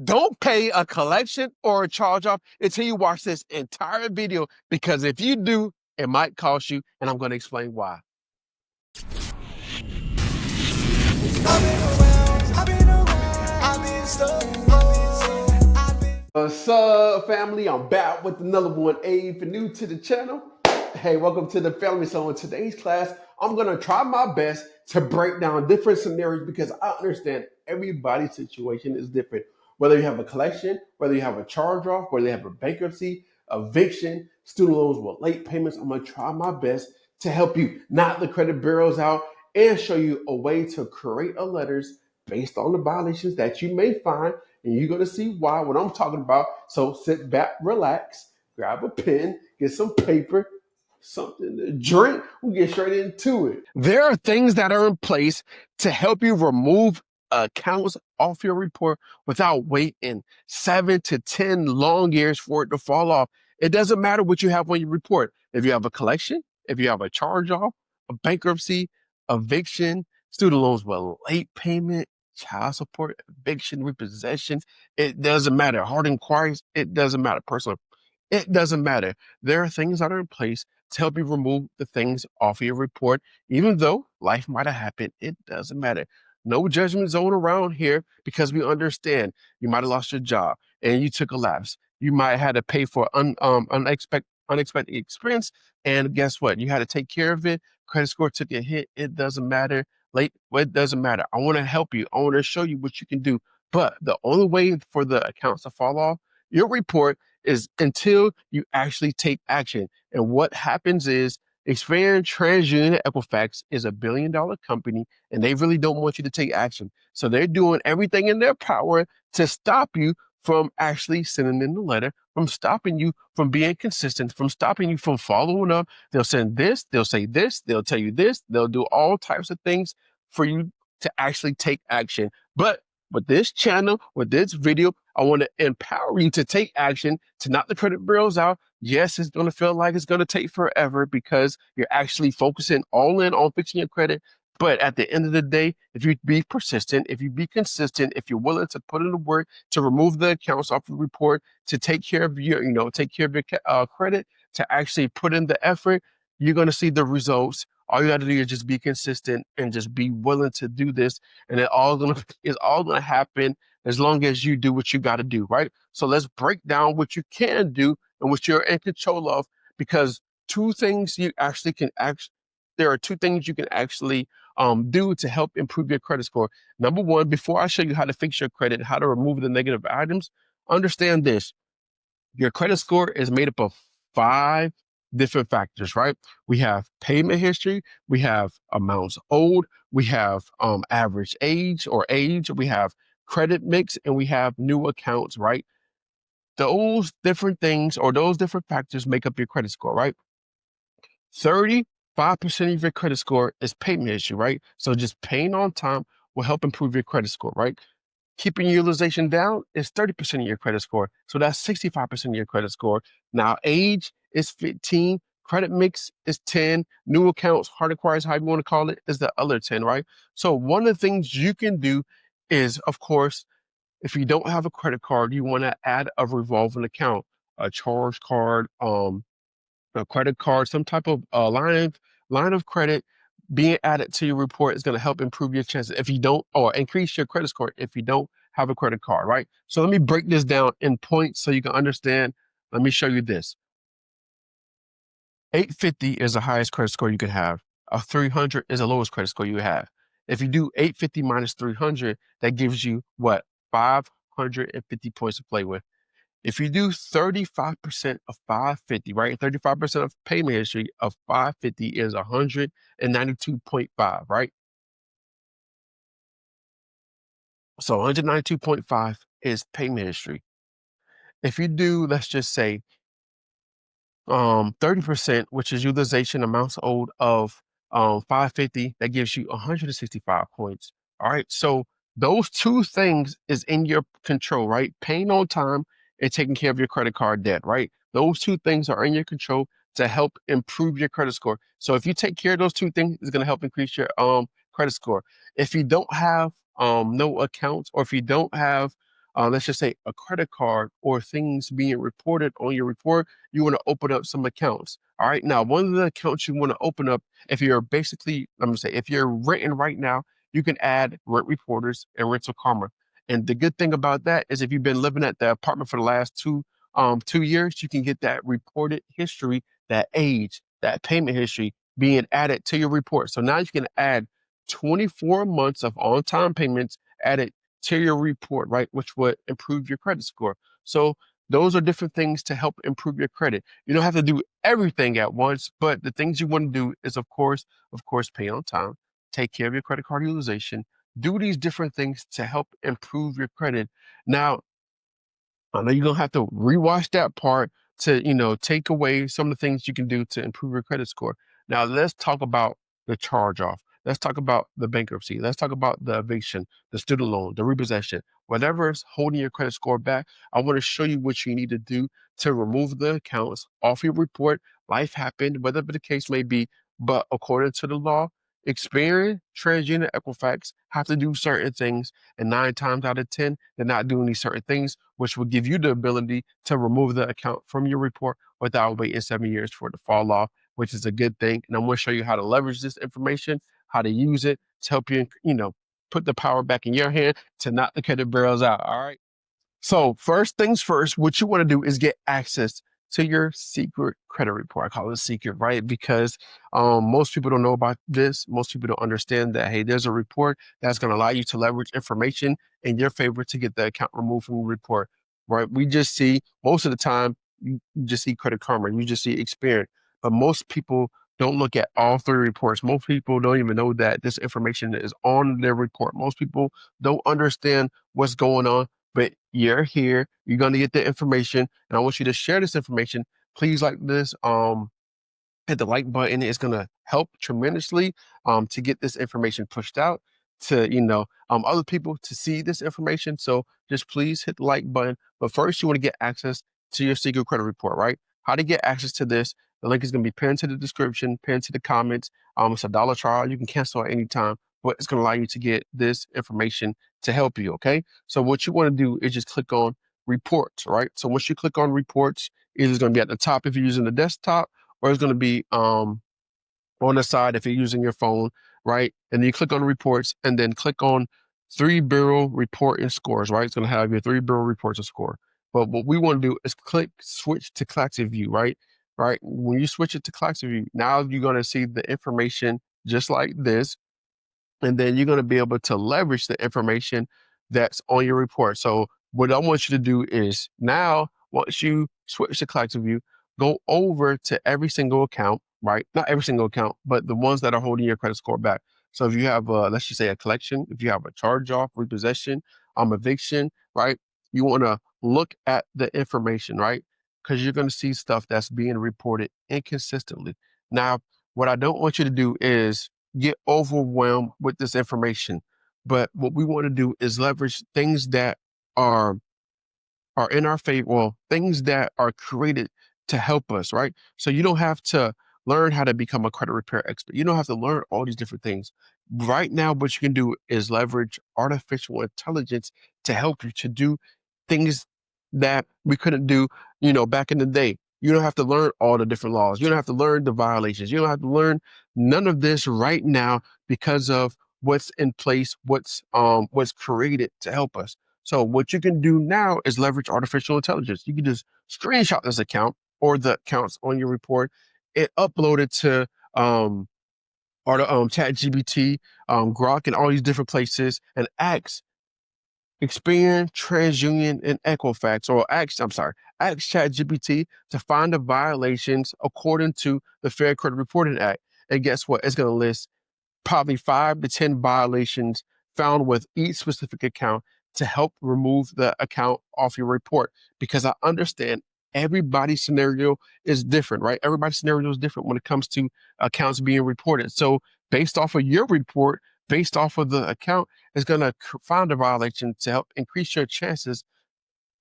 Don't pay a collection or a charge off until you watch this entire video, because if you do, it might cost you, and I'm going to explain why. What's up, family? I'm back with another one. Hey, if you're new to the channel, hey, welcome to the family. So in today's class, I'm going to try my best to break down different scenarios, because I understand everybody's situation is different. Whether you have a collection, whether you have a charge off, whether you have a bankruptcy, eviction, student loans with late payments, I'm going to try my best to help you knock the credit bureaus out and show you a way to create a letters based on the violations that you may find. And you're going to see why, what I'm talking about. So sit back, relax, grab a pen, get some paper, something to drink. We'll get straight into it. There are things that are in place to help you remove accounts off your report without waiting 7 to 10 long years for it to fall off. It doesn't matter what you have on your report. If you have a collection, if you have a charge off, a bankruptcy, eviction, student loans with late payment, child support, eviction, repossessions, it doesn't matter. Hard inquiries, it doesn't matter. Personal, it doesn't matter. There are things that are in place to help you remove the things off of your report. Even though life might have happened, it doesn't matter. No judgment zone around here, because we understand you might have lost your job and you took a lapse. You might have had to pay for unexpected expense, and guess what? You had to take care of it. Credit score took a hit. It doesn't matter. Late, well, it doesn't matter. I want to help you. I want to show you what you can do. But the only way for the accounts to fall off your report is until you actually take action. And what happens is Experian, TransUnion, Equifax is a billion-dollar company, and they really don't want you to take action. So they're doing everything in their power to stop you from actually sending in the letter, from stopping you from being consistent, from stopping you from following up. They'll send this, they'll say this, they'll tell you this, they'll do all types of things for you to actually take action. But with this channel, with this video, I want to empower you to take action, to knock the credit bureaus out. Yes, it's going to feel like it's going to take forever, because you're actually focusing all in on fixing your credit. But at the end of the day, if you be persistent, if you be consistent, if you're willing to put in the work to remove the accounts off the report, to take care of your, take care of your credit, to actually put in the effort, you're going to see the results. All you got to do is just be consistent and just be willing to do this, and it's all gonna happen as long as you do what you got to do, right? So let's break down what you can do and what you're in control of, because there are two things you can actually do to help improve your credit score. Number one, before I show you how to fix your credit, how to remove the negative items, understand this. Your credit score is made up of 5 different factors, right? We have payment history, we have amounts owed, we have average age, we have credit mix, and we have new accounts, right? Those different things, or those different factors, make up your credit score, right? 35% of your credit score is payment history, right? So just paying on time will help improve your credit score, right? Keeping utilization down is 30% of your credit score. So that's 65% of your credit score. Now, age is 15, credit mix is 10, new accounts, hard acquires, how you want to call it, is the other 10, right? So one of the things you can do is, of course, if you don't have a credit card, you want to add a revolving account, a charge card, a credit card, some type of line of credit being added to your report is going to help improve your chances if you don't, or increase your credit score if you don't have a credit card, right? So let me break this down in points so you can understand. Let me show you this. 850 is the highest credit score you could have. A 300 is the lowest credit score you have. If you do 850 minus 300, that gives you what? 550 points to play with. If you do 35% of 550, right? 35% of payment history of 550 is 192.5, right? So 192.5 is payment history. If you do, let's just say 30%, which is utilization amounts owed of 550, that gives you 165 points. All right. So those two things is in your control, right? Paying on time and taking care of your credit card debt, right? Those two things are in your control to help improve your credit score. So if you take care of those two things, it's going to help increase your credit score. If you don't have no accounts, or if you don't have let's just say a credit card or things being reported on your report, you want to open up some accounts. All right. Now, one of the accounts you want to open up, if you're basically, I'm gonna say, if you're renting right now, you can add Rent Reporters and Rental Karma. And the good thing about that is if you've been living at the apartment for the last 2 years, you can get that reported history, that age, that payment history being added to your report. So now you can add 24 months of on-time payments added to your report, right? Which would improve your credit score. So those are different things to help improve your credit. You don't have to do everything at once, but the things you want to do is, of course, pay on time, take care of your credit card utilization, do these different things to help improve your credit. Now, I know you're gonna have to rewatch that part to, take away some of the things you can do to improve your credit score. Now, let's talk about the charge off. Let's talk about the bankruptcy. Let's talk about the eviction, the student loan, the repossession, whatever is holding your credit score back. I want to show you what you need to do to remove the accounts off your report. Life happened, whatever the case may be, but according to the law, Experian, TransUnion, Equifax have to do certain things, and 9 times out of 10, they're not doing these certain things, which will give you the ability to remove the account from your report without waiting 7 years for it to fall off, which is a good thing. And I'm going to show you how to leverage this information, how to use it to help you, put the power back in your hand to knock the credit barrels out. All right. So first things first, what you want to do is get access to your secret credit report. I call it secret, right? Because most people don't know about this. Most people don't understand that, hey, there's a report that's going to allow you to leverage information in your favor to get the account removed from the report, right? We just see, most of the time, you just see Credit Karma, you just see Experian, but most people don't look at all three reports. Most people don't even know that this information is on their report. Most people don't understand what's going on, but you're here. You're going to get the information, and I want you to share this information. Please like this. Hit the like button. It's going to help tremendously to get this information pushed out to other people to see this information. So just please hit the like button. But first, you want to get access to your secret credit report, right? How to get access to this? The link is going to be pinned to the description, pinned to the comments. It's a dollar trial. You can cancel at any time, but it's going to allow you to get this information to help you. Okay. So what you want to do is just click on reports, right? So once you click on reports, it's going to be at the top if you're using the desktop, or it's going to be on the side if you're using your phone, right? And then you click on reports and then click on 3 bureau report and scores, right? It's going to have your 3 bureau reports and score. But what we want to do is click switch to Claxi View, right? Right. When you switch it to Claxi View, now you're going to see the information just like this. And then you're going to be able to leverage the information that's on your report. So what I want you to do is now, once you switch to Collective View, go over to every single account, right? Not every single account, but the ones that are holding your credit score back. So if you have, let's just say a collection, if you have a charge off, repossession, eviction, right? You want to look at the information, right? Because you're going to see stuff that's being reported inconsistently. Now, what I don't want you to do is get overwhelmed with this information. But what we want to do is leverage things that are in our favor, well, things that are created to help us, right? So you don't have to learn how to become a credit repair expert. You don't have to learn all these different things. Right now, what you can do is leverage artificial intelligence to help you to do things that we couldn't do, back in the day. You don't have to learn all the different laws. You don't have to learn the violations. You don't have to learn none of this right now because of what's in place, what's created to help us. So what you can do now is leverage artificial intelligence. You can just screenshot this account or the accounts on your report and upload it to ChatGPT, Grok, and all these different places, and ask Experian, TransUnion, and Equifax, or ask ChatGPT to find the violations according to the Fair Credit Reporting Act. And guess what? It's going to list probably 5 to 10 violations found with each specific account to help remove the account off your report. Because I understand everybody's scenario is different, right? Everybody's scenario is different when it comes to accounts being reported. So based off of your report, based off of the account, is going to find a violation to help increase your chances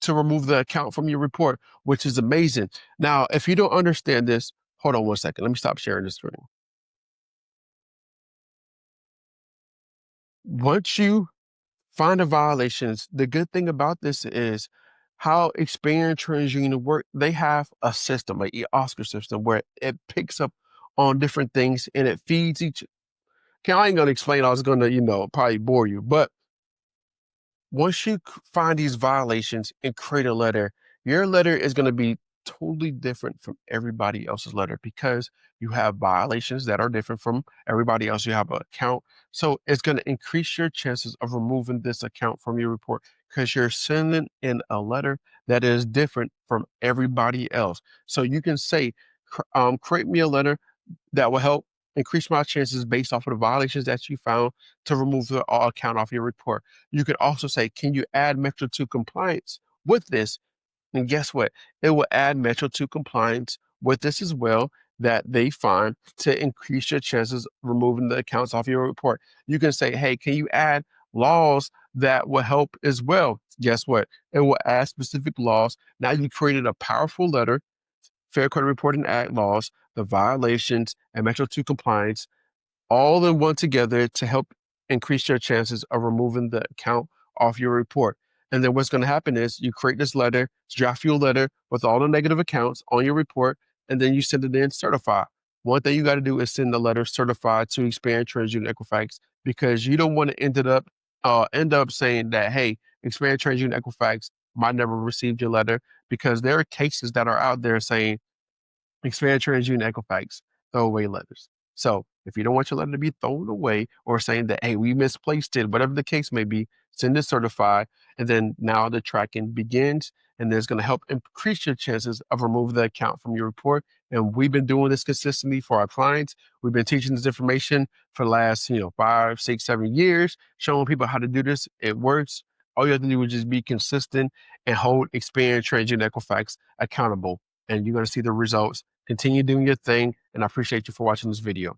to remove the account from your report, which is amazing. Now, if you don't understand this, hold on one second. Let me stop sharing this screen. Once you find the violations. The good thing about this is how Experian TransUnion work. They have a system, like Oscar system, where it picks up on different things and it feeds each. Okay, I ain't gonna explain. I was gonna, probably bore you, but once you find these violations and create a letter, your letter is going to be totally different from everybody else's letter because you have violations that are different from everybody else. You have an account. So it's going to increase your chances of removing this account from your report because you're sending in a letter that is different from everybody else. So you can say, create me a letter that will help increase my chances based off of the violations that you found to remove the account off your report. You could also say, can you add Metro 2 compliance with this? And guess what? It will add Metro 2 compliance with this as well that they find to increase your chances of removing the accounts off your report. You can say, hey, can you add laws that will help as well? Guess what? It will add specific laws. Now you created a powerful letter, Fair Credit Reporting Act laws, the violations, and Metro 2 compliance all in one together to help increase your chances of removing the account off your report. And then what's going to happen is you create this letter, draft you a letter with all the negative accounts on your report, and then you send it in certified. One thing you got to do is send the letter certified to Experian TransUnion Equifax because you don't want to end up saying that, hey, Experian TransUnion Equifax might never received your letter, because there are cases that are out there saying Experian TransUnion Equifax throw away letters. So if you don't want your letter to be thrown away or saying that, hey, we misplaced it, whatever the case may be, send it certified. And then now the tracking begins, and there's going to help increase your chances of removing the account from your report. And we've been doing this consistently for our clients. We've been teaching this information for the last, 5, 6, 7 years, showing people how to do this. It works. All you have to do is just be consistent and hold Experian TransUnion Equifax accountable, and you're going to see the results. Continue doing your thing, and I appreciate you for watching this video.